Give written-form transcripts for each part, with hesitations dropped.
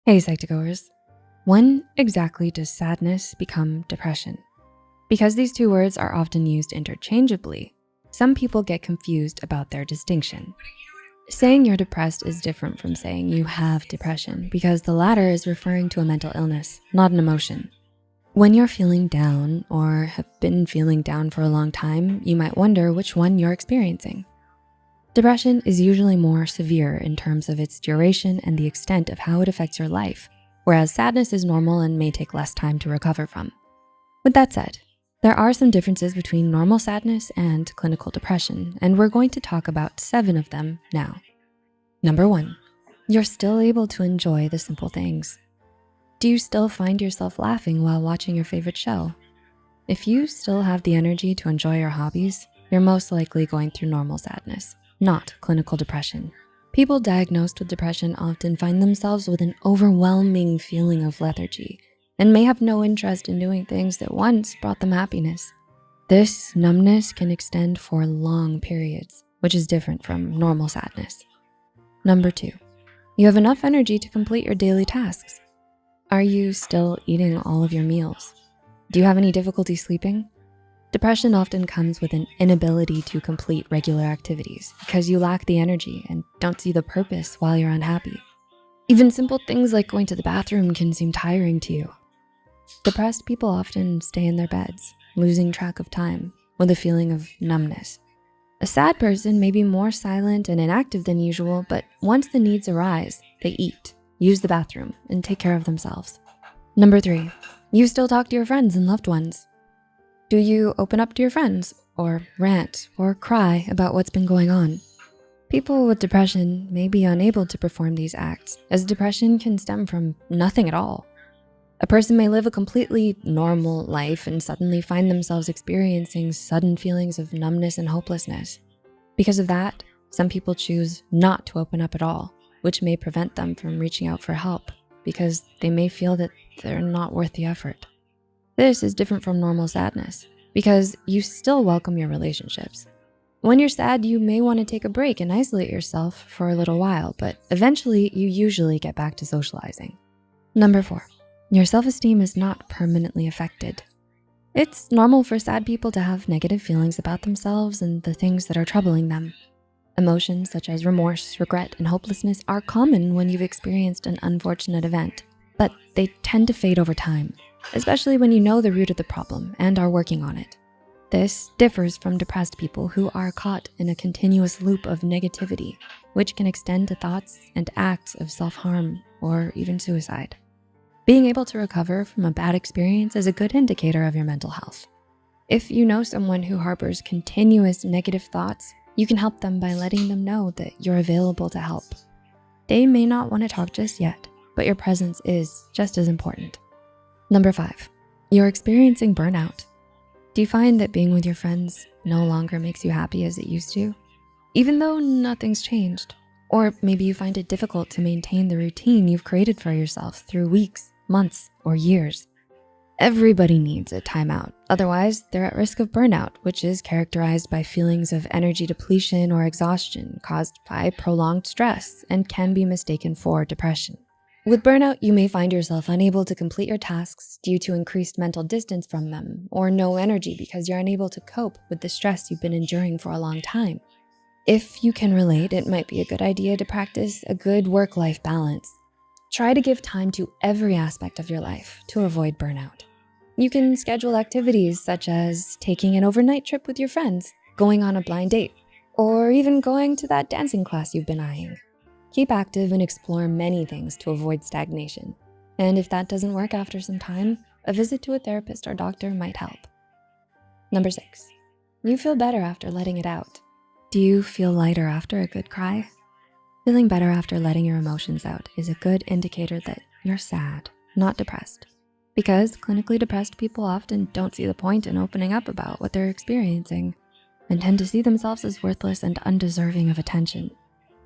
Hey Psych2Goers, when exactly does sadness become depression? Because these two words are often used interchangeably, some people get confused about their distinction. Saying you're depressed is different from saying you have depression because the latter is referring to a mental illness, not an emotion. When you're feeling down or have been feeling down for a long time, you might wonder which one you're experiencing. Depression is usually more severe in terms of its duration and the extent of how it affects your life, whereas sadness is normal and may take less time to recover from. With that said, there are some differences between normal sadness and clinical depression, and we're going to talk about 7 of them now. Number 1, you're still able to enjoy the simple things. Do you still find yourself laughing while watching your favorite show? If you still have the energy to enjoy your hobbies, you're most likely going through normal sadness, not clinical depression. People diagnosed with depression often find themselves with an overwhelming feeling of lethargy and may have no interest in doing things that once brought them happiness. This numbness can extend for long periods, which is different from normal sadness. Number 2, you have enough energy to complete your daily tasks. Are you still eating all of your meals? Do you have any difficulty sleeping? Depression often comes with an inability to complete regular activities because you lack the energy and don't see the purpose while you're unhappy. Even simple things like going to the bathroom can seem tiring to you. Depressed people often stay in their beds, losing track of time with a feeling of numbness. A sad person may be more silent and inactive than usual, but once the needs arise, they eat, use the bathroom, and take care of themselves. Number 3, you still talk to your friends and loved ones. Do you open up to your friends or rant or cry about what's been going on? People with depression may be unable to perform these acts, as depression can stem from nothing at all. A person may live a completely normal life and suddenly find themselves experiencing sudden feelings of numbness and hopelessness. Because of that, some people choose not to open up at all, which may prevent them from reaching out for help because they may feel that they're not worth the effort. This is different from normal sadness because you still welcome your relationships. When you're sad, you may want to take a break and isolate yourself for a little while, but eventually you usually get back to socializing. Number 4, your self-esteem is not permanently affected. It's normal for sad people to have negative feelings about themselves and the things that are troubling them. Emotions such as remorse, regret, and hopelessness are common when you've experienced an unfortunate event, but they tend to fade over time, especially when you know the root of the problem and are working on it. This differs from depressed people who are caught in a continuous loop of negativity, which can extend to thoughts and acts of self-harm or even suicide. Being able to recover from a bad experience is a good indicator of your mental health. If you know someone who harbors continuous negative thoughts, you can help them by letting them know that you're available to help. They may not want to talk just yet, but your presence is just as important. Number 5, you're experiencing burnout. Do you find that being with your friends no longer makes you happy as it used to, even though nothing's changed? Or maybe you find it difficult to maintain the routine you've created for yourself through weeks, months, or years. Everybody needs a timeout. Otherwise, they're at risk of burnout, which is characterized by feelings of energy depletion or exhaustion caused by prolonged stress and can be mistaken for depression. With burnout, you may find yourself unable to complete your tasks due to increased mental distance from them, or no energy because you're unable to cope with the stress you've been enduring for a long time. If you can relate, it might be a good idea to practice a good work-life balance. Try to give time to every aspect of your life to avoid burnout. You can schedule activities such as taking an overnight trip with your friends, going on a blind date, or even going to that dancing class you've been eyeing. Keep active and explore many things to avoid stagnation. And if that doesn't work after some time, a visit to a therapist or doctor might help. Number 6, you feel better after letting it out. Do you feel lighter after a good cry? Feeling better after letting your emotions out is a good indicator that you're sad, not depressed. Because clinically depressed people often don't see the point in opening up about what they're experiencing and tend to see themselves as worthless and undeserving of attention.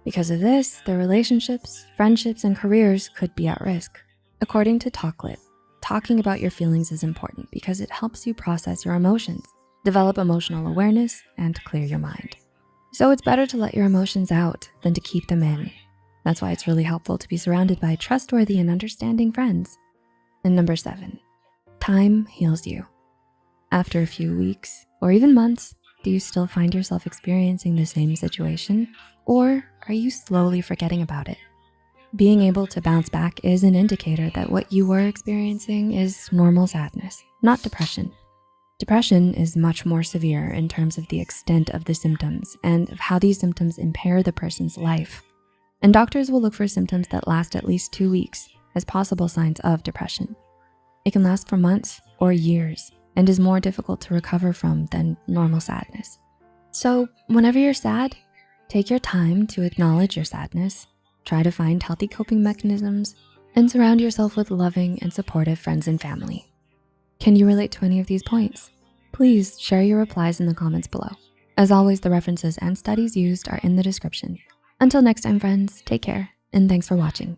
Because of this, their relationships, friendships, and careers could be at risk. According to Talklit, talking about your feelings is important because it helps you process your emotions, develop emotional awareness, and clear your mind. So it's better to let your emotions out than to keep them in. That's why it's really helpful to be surrounded by trustworthy and understanding friends. And number 7, time heals you. After a few weeks or even months, do you still find yourself experiencing the same situation, or are you slowly forgetting about it? Being able to bounce back is an indicator that what you were experiencing is normal sadness, not depression. Depression is much more severe in terms of the extent of the symptoms and of how these symptoms impair the person's life. And doctors will look for symptoms that last at least 2 weeks as possible signs of depression. It can last for months or years and is more difficult to recover from than normal sadness. So whenever you're sad, take your time to acknowledge your sadness, try to find healthy coping mechanisms, and surround yourself with loving and supportive friends and family. Can you relate to any of these points? Please share your replies in the comments below. As always, the references and studies used are in the description. Until next time, friends, take care, and thanks for watching.